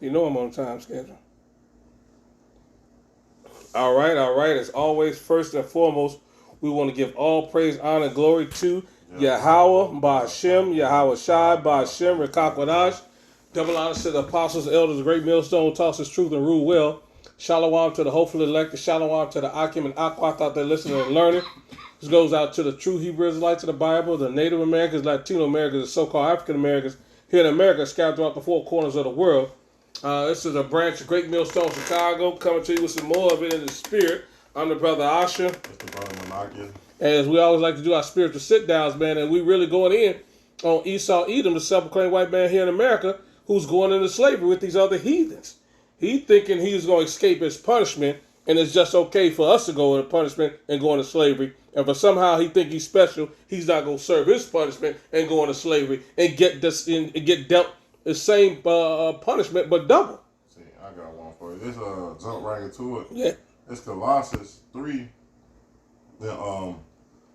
You know I'm on time schedule. All right. As always, first and foremost, we want to give all praise, honor, and glory to Yahweh, Ba'Shem, Yahweh Shai, Ba'Shem, Rekakwadash. Double honor to the apostles, elders, great millstone, tosses truth and rule well. Shalom to the hopefully elected. Shalom to the Akim and Akwat out there listening and learning. This goes out to the true Hebrew Israelites of the Bible, the Native Americans, Latino Americans, the so-called African Americans here in America, scattered throughout the four corners of the world. This is a branch of Great Millstone, Chicago, coming to you with some more of it in the spirit. I'm the brother Asher. Mr. Brother Malakia. As we always like to do our spiritual sit-downs, man, and we really going in on Esau Edom, the self-proclaimed white man here in America, who's going into slavery with these other heathens. He thinking he's going to escape his punishment, and it's just okay for us to go into punishment and go into slavery. And for somehow he think he's special, he's not going to serve his punishment and go into slavery and get this and get dealt the same punishment, but double. See, I got one for you. This jump right into it. Yeah. It's Colossians 3, then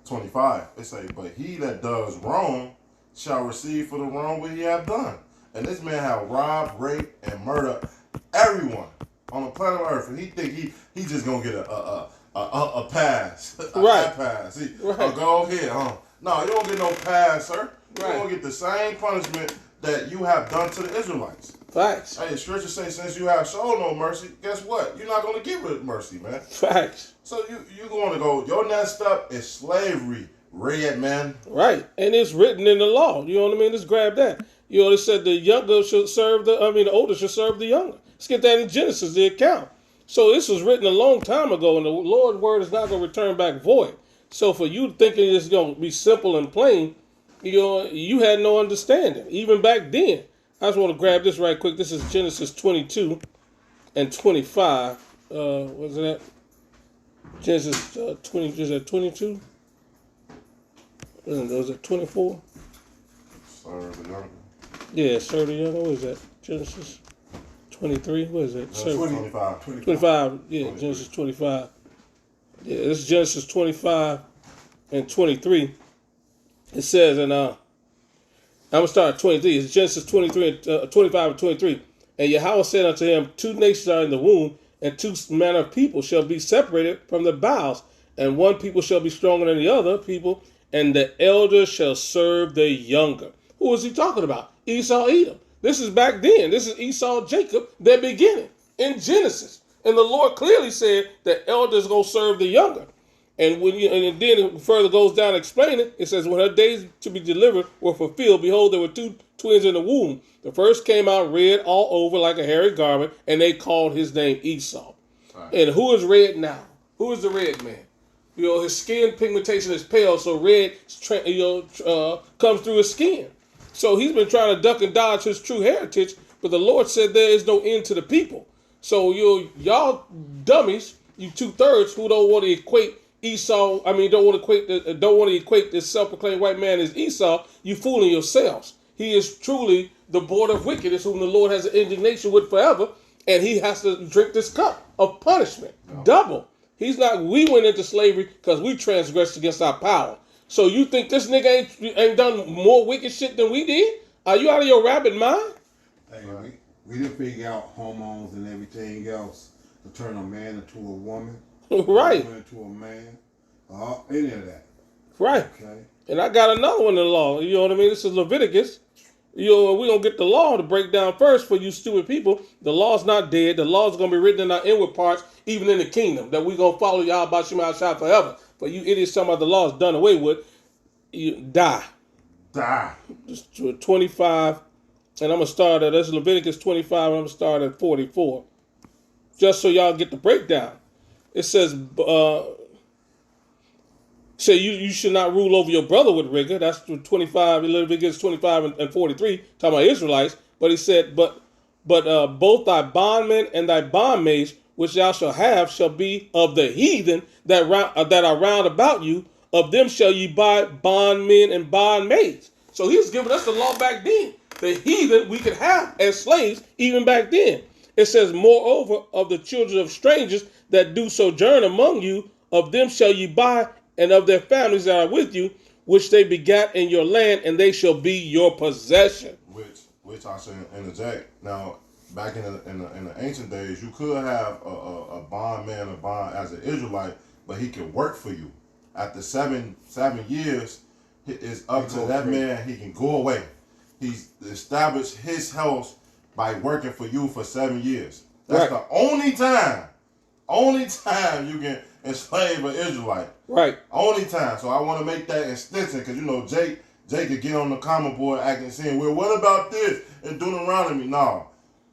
25. It say, but he that does wrong shall receive for the wrong what he have done. And this man have robbed, raped, and murdered everyone on the planet Earth, and he think he just gonna get a pass, right? Pass. See, right. Go ahead, huh? No, you don't get no pass, sir. You right. gonna get the same punishment that you have done to the Israelites. Facts. Hey, scripture say, since you have shown no mercy, guess what? You're not gonna get mercy, man. Facts. So you going to go? Your next step is slavery, red man. Right, and it's written in the law. You know what I mean? Just grab that. You know, it said the younger should serve the older should serve the younger. Let's get that in Genesis, the account. So this was written a long time ago, and the Lord's word is not going to return back void. So for you thinking it's going to be simple and plain, you had no understanding, even back then. I just want to grab this right quick. This is Genesis 22 and 25. What's that? Genesis 20, is that 22? Was it 24? Serve the younger. Yeah, serve the younger. What is that? Genesis 23? What is that? 25. 25. Yeah, 23. Genesis 25. Yeah, this is Genesis 25 and 23. It says, and I'm going to start at 23. It's Genesis 23 and 25 and 23. And Yahweh said unto him, two nations are in the womb, and two manner of people shall be separated from the bowels, and one people shall be stronger than the other people, and the elder shall serve the younger. Who is he talking about? Esau, Edom. This is back then. This is Esau, Jacob, their beginning in Genesis. And the Lord clearly said that elders going to serve the younger. And then it further goes down explaining, it says, when her days to be delivered were fulfilled, behold, there were two twins in the womb. The first came out red all over like a hairy garment, and they called his name Esau. Right. And who is red now? Who is the red man? His skin pigmentation is pale, so red comes through his skin. So he's been trying to duck and dodge his true heritage, but the Lord said there is no end to the people. So y'all dummies, you 2/3 who don't want to equate Esau, don't want to equate this self-proclaimed white man as Esau, you fooling yourselves. He is truly the board of wickedness whom the Lord has an indignation with forever, and he has to drink this cup of punishment. No. Double. We went into slavery because we transgressed against our power. So you think this nigga ain't done more wicked shit than we did? Are you out of your rabbit mind? Hey, we didn't figure out hormones and everything else to turn a man into a woman. Right. Into a man. Any of that. Right. Okay. And I got another one in the law. You know what I mean? This is Leviticus. We're going to get the law to break down first for you stupid people. The law's not dead. The law's going to be written in our inward parts, even in the kingdom, that we're going to follow y'all about Shema Shah forever. But you idiots talking about the law is done away with, you die. Die. 25, and I'm going to start at, this is Leviticus 25, and I'm going to start at 44. Just so y'all get the breakdown. It says, you should not rule over your brother with rigor. That's 25, Leviticus 25 and 43, talking about Israelites. But he said, but both thy bondmen and thy bondmaids, which thou shalt have, shall be of the heathen that are round about you. Of them shall ye buy bondmen and bondmaids. So he's giving us the law back then. The heathen we could have as slaves even back then. It says, moreover, of the children of strangers that do sojourn among you, of them shall ye buy, and of their families that are with you, which they begat in your land, and they shall be your possession. Which I should interject. Now, back in the ancient days, you could have a bondman, a bond as an Israelite, but he could work for you. After seven years, it's up to that man. He can go away. He's established his house by working for you for 7 years. That's the only time you can enslave an Israelite. Right. Only time. So I want to make that extension because, you know, Jake could get on the comment board acting saying, well, what about this? And Deuteronomy. No.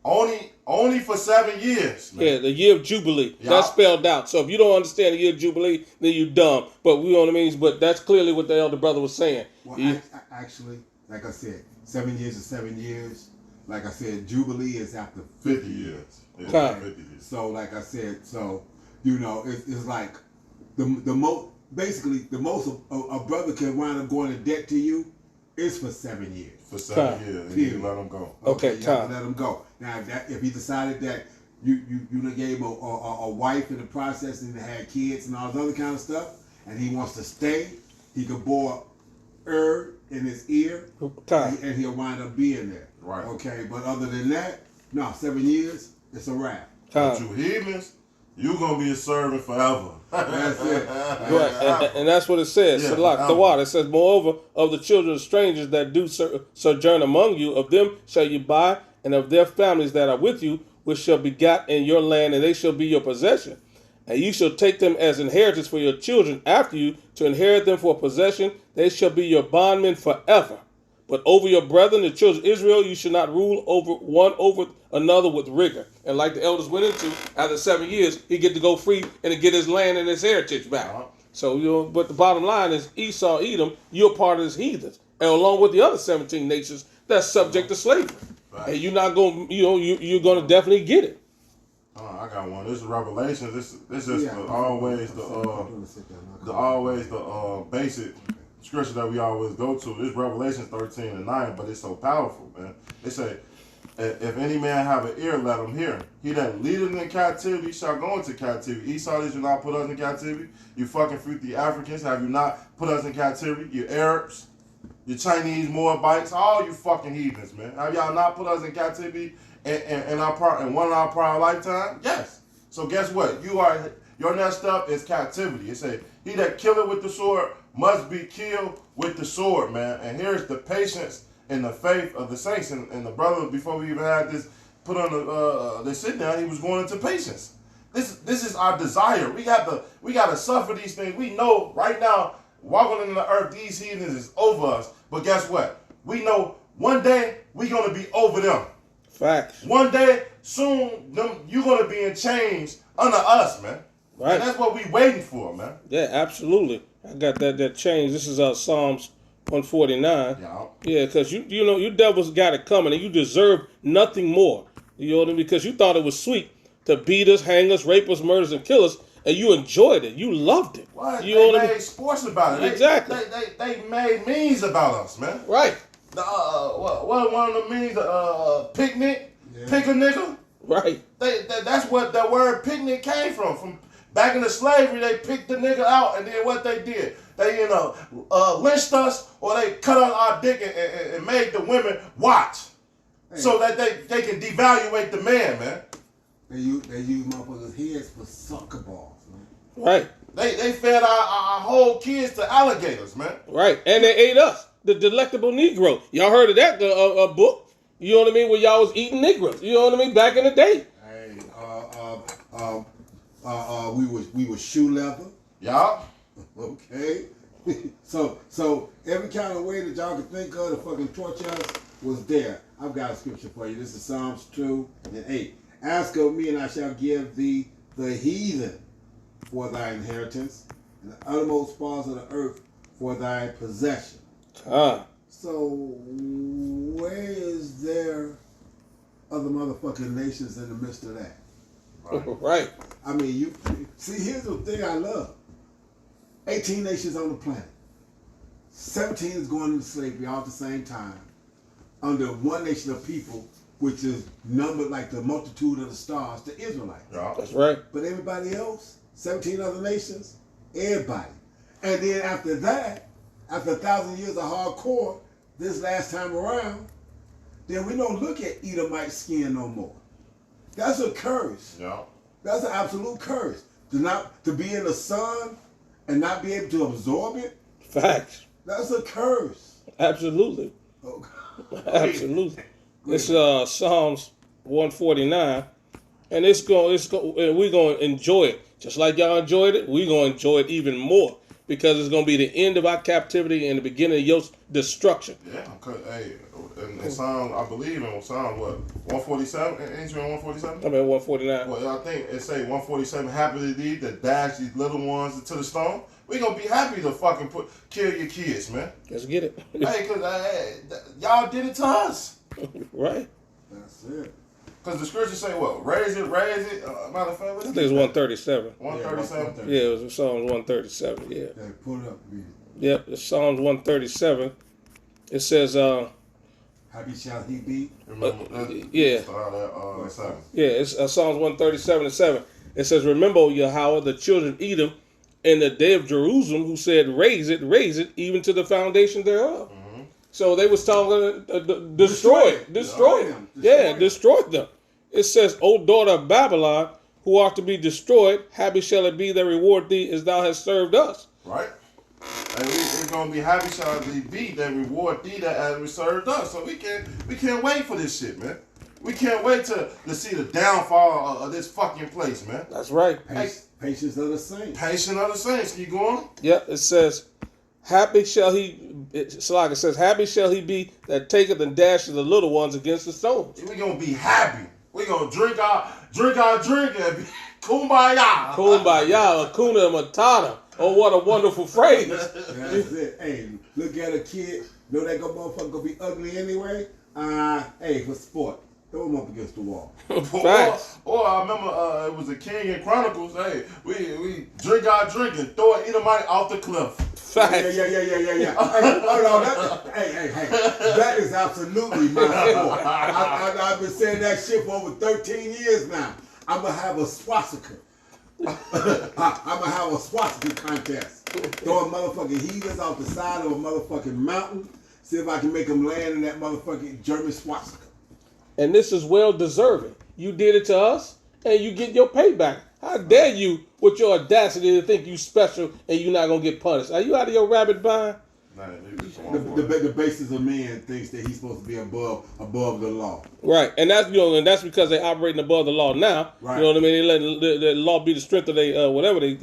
Only for 7 years, man. Yeah, the year of Jubilee. Yeah. That's spelled out. So if you don't understand the year of Jubilee, then you dumb. But we know what I mean. But that's clearly what the elder brother was saying. Well, actually, like I said, 7 years is 7 years. Like I said, Jubilee is after 50 years. Yeah, 50 years. So, like I said, you know, it's like the most, basically, the most a brother can wind up going in debt to you is for 7 years. For 7 years, and you let him go. Okay, you have to let him go. Now, if he decided that you gave him a wife in the process and had kids and all this other kind of stuff, and he wants to stay, he could bore in his ear, and he'll wind up being there. Right. Okay, but other than that, no, 7 years, it's a wrap. But you heathens, you're going to be a servant forever. That's it. Right, and that's what it says. Yeah, the water. It says, moreover, of the children of strangers that do sojourn among you, of them shall you buy, and of their families that are with you, which shall be got in your land, and they shall be your possession. And you shall take them as inheritance for your children after you, to inherit them for possession. They shall be your bondmen forever. But over your brethren, the children of Israel, you shall not rule over another with rigor. And like the elders went into, after 7 years, he get to go free and to get his land and his heritage back. So, you know, but the bottom line is Esau, Edom, you're part of his heathens. And along with the other 17 nations that's subject to slavery. Right. And you're not going, you know, you're going to definitely get it. I got one. This is Revelation. This is always the basic scripture that we always go to. This Revelation 13:9, but it's so powerful, man. They say, if any man have an ear, let him hear. He that leadeth in captivity shall go into captivity. Esau, did you not put us in captivity? You fucking filthy Africans, have you not put us in captivity? You Arabs, you Chinese Moabites, all you fucking heathens, man. Have y'all not put us in captivity in one of our prior lifetime? Yes. So guess what? Your next step is captivity. It say, he that killeth with the sword must be killed with the sword, man. And here's the patience and the faith of the saints. And the brother, before we even had this put on the sit down, he was going into patience. This is our desire. We got to suffer these things. We know right now, walking in the earth, these heathens is over us. But guess what? We know one day we're going to be over them. Facts. One day, soon, you're going to be in chains under us, man. Right. And that's what we waiting for, man. Yeah, absolutely. I got that change. This is Psalms 149. Yeah, because you devils got it coming, and you deserve nothing more. You know what I mean? Because you thought it was sweet to beat us, hang us, rape us, murder us, and kill us, and you enjoyed it. You loved it. What? You they made sports about it. Exactly. They made memes about us, man. Right. What one of the memes? Picnic, pick a nigga. Right. That's what the word picnic came from. From back in the slavery, they picked the nigga out, and then what they did, they lynched us, or they cut out our dick and made the women watch, so that they can devaluate the man. They use motherfuckers' heads for soccer balls, man. Right. They fed our whole kids to alligators, man. Right, and they ate us, the delectable Negro. Y'all heard of that book? You know what I mean? Where y'all was eating Negroes. You know what I mean? Back in the day. Hey, we were shoe leather. Y'all. Okay. so every kind of way that y'all could think of to fucking torture us was there. I've got a scripture for you. This is Psalms 2:8. Ask of me, and I shall give thee the heathen for thy inheritance, and the uttermost parts of the earth for thy possession. So where is there other motherfucking nations in the midst of that? Right. I mean, you see, here's the thing I love. 18 nations on the planet. 17 is going into slavery all at the same time under one nation of people, which is numbered like the multitude of the stars, the Israelites. Yeah. That's right. But everybody else, 17 other nations, everybody. And then after that, after 1,000 years of hardcore, this last time around, then we don't look at Edomite skin no more. That's a curse. Yeah. That's an absolute curse. To be in the sun and not be able to absorb it. Facts. That's a curse. Absolutely. Oh, Absolutely. It's Psalms 149, and and we're gonna enjoy it just like y'all enjoyed it. We're gonna enjoy it even more because it's gonna be the end of our captivity and the beginning of your destruction. Yeah, cause hey, in Psalm, I believe in Psalm what 147, ain't you in 147? I mean 149. Well, I think it say 147. Happy to thee that dash these little ones into the stone. We gonna be happy to fucking kill your kids, man. Let's get it. Hey, cause y'all did it to us. Right. that's it. Cause the scriptures say what? Raise it. Matter of fact, I think it's 137. 137. Yeah, it was Psalms 137. Yeah. Hey, pull it up. Read it. Yep. It's Psalms 137. It says, Happy shall he be. Remember, yeah. Start at 7. Yeah, it's Psalms 137:7. It says, "Remember, O Yahweh, the children of Edom, in the day of Jerusalem, who said, raise it, even to the foundation thereof." Mm-hmm. So they was talking destroy it. Destroy them. It says, "O daughter of Babylon, who art to be destroyed, happy shall it be that reward thee as thou hast served us." Right. And it's gonna be happy shall it be that reward thee that has served us. So we can't wait for this shit, man. We can't wait to see the downfall of this fucking place, man. That's right. Patience of the saints. Patient of the saints. Keep going. Yep, it says, happy shall he, it's like it says, happy shall he be that taketh and dashes the little ones against the stones. We're gonna be happy. We're gonna drink our drink and be kumbaya. Kumbaya, Hakuna Matata. Oh, what a wonderful phrase. That's it. Hey, look at a kid. Know that motherfucker gonna be ugly anyway? Hey, for sport. Throw him up against the wall. Facts. Or I remember it was a King in Chronicles. Hey, we drink our drink and throw an Edomite off the cliff. Facts. Yeah. Hey, hold on. Hey. That is absolutely my sport. I've been saying that shit for over 13 years now. I'm going to have a swastika. I'm going to have a swastika contest. Throwing motherfucking heathens off the side of a motherfucking mountain. See if I can make them land in that motherfucking German swastika. And this is well deserving. You did it to us, and you get your payback. How dare you, with your audacity, to think you special and you're not gonna get punished? Are you out of your rabbit mind? The basis of man thinks that he's supposed to be above the law. Right, and that's because they're operating above the law now. Right. You know what I mean? They let the law be the strength of their whatever they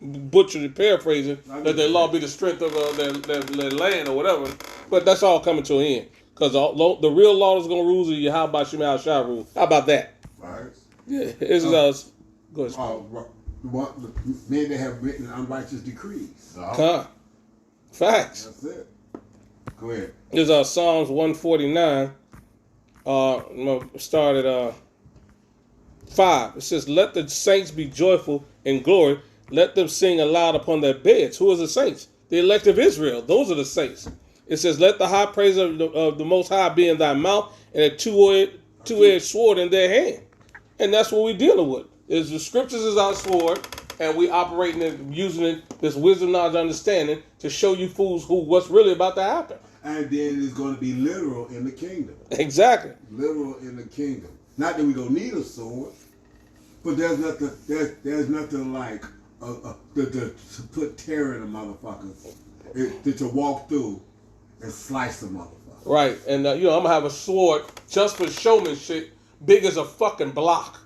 butchered and paraphrasing. Let their law be the strength of their land or whatever. But that's all coming to an end. Because the real law is going to rule you. How about Shema Shah rule? How about that? Right. Yeah, it's us. Go ahead. Men that have written unrighteous decrees. Facts. That's it. Go ahead. This is Psalms 149. Start at 5. It says, "Let the saints be joyful in glory. Let them sing aloud upon their beds." Who are the saints? The elect of Israel. Those are the saints. It says, "Let the high praise of the Most High be in thy mouth, and a two-edged sword in their hand." And that's what we're dealing with. Is the scriptures is our sword, and we operating it, using it, this wisdom, knowledge, understanding to show you fools what's really about to happen. And then it's going to be literal in the kingdom. Exactly. Literal in the kingdom. Not that we don't need a sword, but there's nothing like to put terror in the motherfuckers, to walk through and slice the motherfucker. Right, and I'm gonna have a sword just for showmanship, big as a fucking block.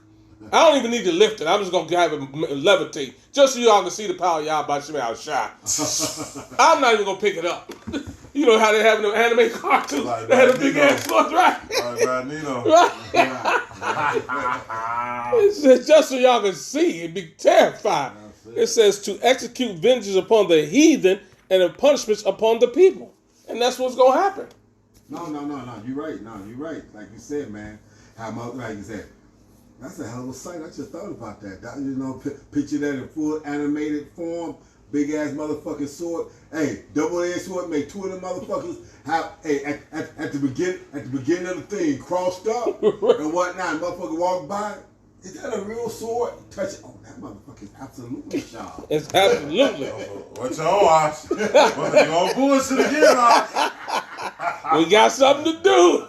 I don't even need to lift it. I'm just gonna have it levitate, just so y'all can see the power of y'all by Shema Shah. I'm not even gonna pick it up. You know how they have in the anime cartoons? Like they had a big ass sword, right? It's just so y'all can see and be terrified. It says to execute vengeance upon the heathen and the punishments upon the people. And that's what's going to happen. No. You're right. Like you said, man. Like you said, that's a hell of a sight. I just thought about that. Picture that in full animated form. Big ass motherfucking sword. Hey, double-edged sword. Make two of them motherfuckers have. Hey, at the beginning of the thing, crossed up and whatnot. Motherfucker walk by. Is that a real sword? Touch it. Oh, that motherfucker is absolutely sharp. It's absolutely. What's your eyes? You on bullshit again, We got something to do.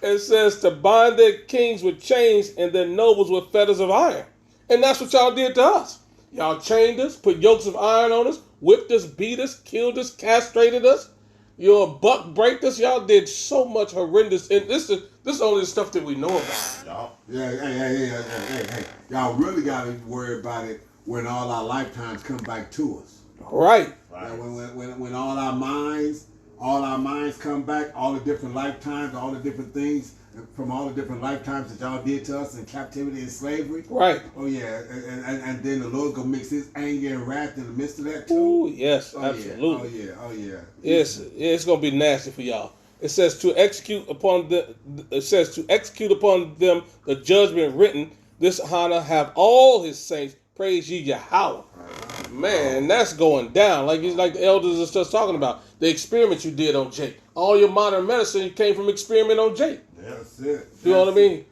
It says to bind their kings with chains and their nobles with fetters of iron. And that's what y'all did to us. Y'all chained us, put yokes of iron on us, whipped us, beat us, killed us, castrated us. Your buck breaked us. Y'all did so much horrendous. And this is only the stuff that we know about. Y'all. Yeah, hey. Y'all really got to worry about it when all our lifetimes come back to us. Right. Yeah, when all our minds come back, all the different lifetimes, all the different things from all the different lifetimes that y'all did to us in captivity and slavery. Right. Oh yeah, and then the Lord gonna mix His anger and wrath in the midst of that too. Ooh, yes, absolutely. Yeah. Oh yeah. Yes, it's gonna be nasty for y'all. It says to execute upon them the judgment written. This Hannah have all his saints praise ye Yahweh. Man, that's going down. Like the elders are just talking about. The experiment you did on Jake. All your modern medicine came from experiment on Jake. Yeah. That's it. You know what I mean?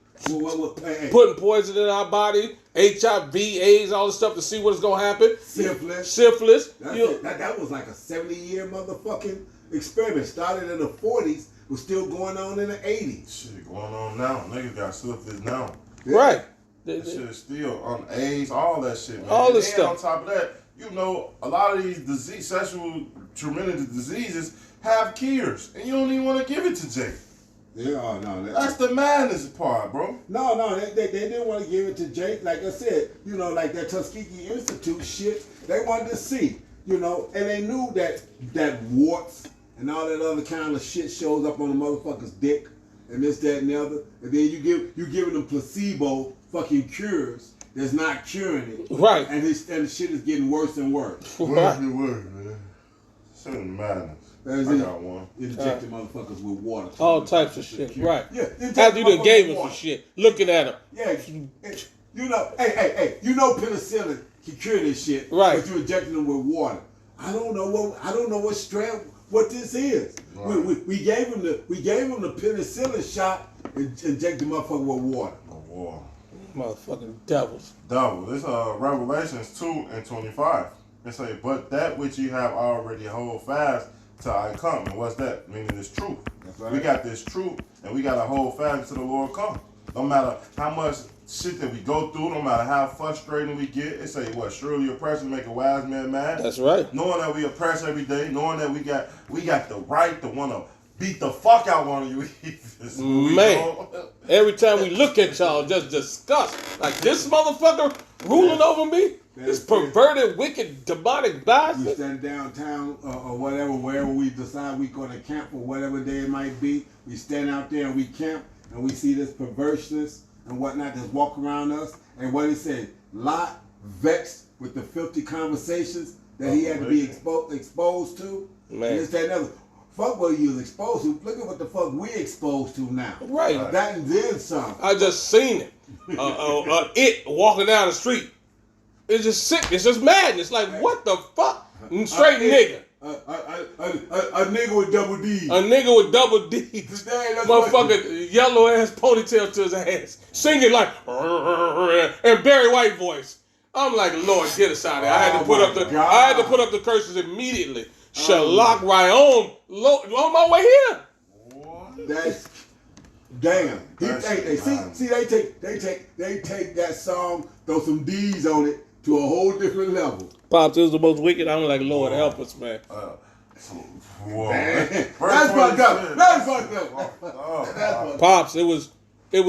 Hey. Putting poison in our body, HIV, AIDS, all this stuff to see what's gonna happen. Syphilis. That was like a 70-year motherfucking experiment. Started in the 40s, was still going on in the 80s. Shit going on now. Niggas got syphilis now. Yeah. Right. That shit is still on AIDS, all that shit, man. All this and then stuff. on top of that, you know, a lot of these sexual tremendous diseases have cures, and you don't even want to give it to Jake. Yeah, oh, no. That's the madness part, bro. No, they didn't want to give it to Jake. Like I said, you know, like that Tuskegee Institute shit, they wanted to see, you know, and they knew that warts and all that other kind of shit shows up on the motherfucker's dick and this, that, and the other. And then you giving them placebo fucking cures that's not curing it. Right. And the shit is getting worse and worse. Right. man. Shit is madness. That's I it. got one. Injecting motherfuckers with water. All types of shit. Cure. Right. Yeah. After you done gave us some shit, looking at them. Yeah, you know, hey, you know penicillin can cure this shit, Right. but you injecting them with water. I don't know what strand, what this is. Right. We gave him the penicillin shot and inject the motherfucker with water. Oh, war. Motherfucking devils. Double. This Revelations 2:25. It say, but that which you have already hold fast till I come. And what's that? Meaning this truth. That's right. We got this truth, and we got to hold fast till the Lord come. No matter how much shit that we go through, no matter how frustrating we get, it say, what? Surely oppression make a wise man mad. That's right. Knowing that we oppress every day, knowing that we got the right to want to beat the fuck out one of you. Man, every time we look at y'all, just disgust. Like this motherfucker ruling over me. This perverted, wicked, demonic We bastard. stand downtown or whatever, wherever we decide we're going to camp or whatever day it might be. We stand out there and we camp and we see this perverseness and whatnot just walk around us. And what he said, Lot vexed with the filthy conversations that he had to be exposed to. Man. And this, that, and other. Fuck what he was exposed to. Look at what the fuck we exposed to now. Right. That and then some. I just seen it. It walking down the street. It's just sick. It's just madness. Like, what the fuck? Straight nigga. A nigga with double D's. A nigga with double D's. Motherfucker, yellow ass ponytail to his ass. Singing like, and Barry White voice. I'm like, Lord, get us out of here. I had to put up the curses immediately. Shalak right on my way here. That's damn. They take that song, throw some D's on it to a whole different level. Pops, it was the most wicked. I'm like, Lord, help us, man. Whoa. That's fucked up. That's fucked up. Pops, it was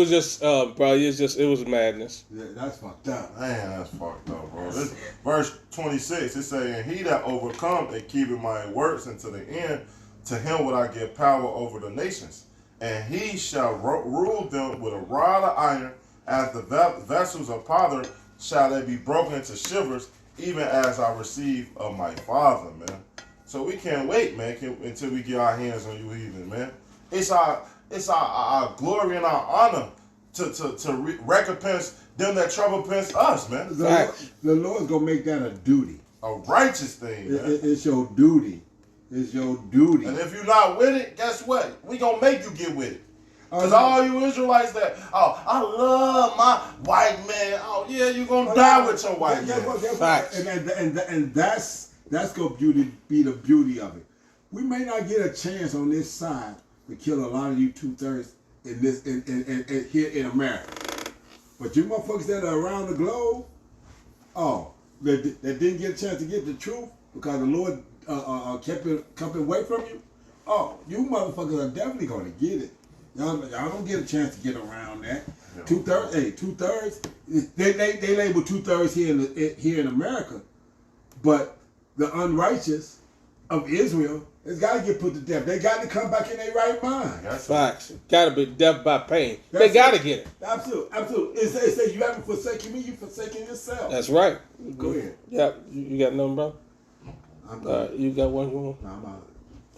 just, bro. It was madness. Yeah, that's fucked up. Man, that's fucked up, bro. This verse 26, it's saying, he that overcome and keepeth my works unto the end, to him will I give power over the nations. And he shall rule them with a rod of iron, as the vessels of pother shall they be broken into shivers, even as I receive of my Father, man. So we can't wait, man, until we get our hands on you heathen, man. It's our glory and our honor to recompense them that trouble-pence us, man. The Lord's gonna make that a duty. A righteous thing, man. It's your duty. It's your duty. And if you're not with it, guess what? We gonna make you get with it. Because all you Israelites that, I love my white man. Oh, yeah, you're going to die with your white man. And that's going to be the beauty of it. We may not get a chance on this side to kill a lot of you 2/3 in this in here in America. But you motherfuckers that are around the globe, that didn't get a chance to get the truth because the Lord kept it away from you. Oh, you motherfuckers are definitely gonna get it. Y'all don't get a chance to get around that. Yeah. 2/3, hey, 2/3. They label 2/3 here in America, but the unrighteous of Israel has got to get put to death. They got to come back in their right mind. Facts. Got to be death by pain. They got to get it. Absolutely. It says you haven't forsaken me, you forsaken yourself. That's right. Go ahead. Yeah, you got nothing, bro? I'm All right, you got one more? No, I'm out.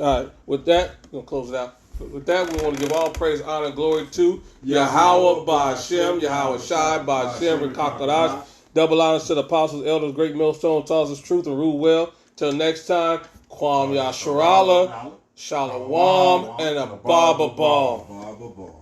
All right, with that, we're going to close it out. With that, we want to give all praise, honor, and glory to Yahweh Ba'Shem, Yahweh Shai, Ba'Shem, Rekakadash. Double honors to the apostles, elders, great millstone, tells us truth and rule well. Till next time, Kwam Yasharala, Shalom, and a Baba Ball. Baba Ball.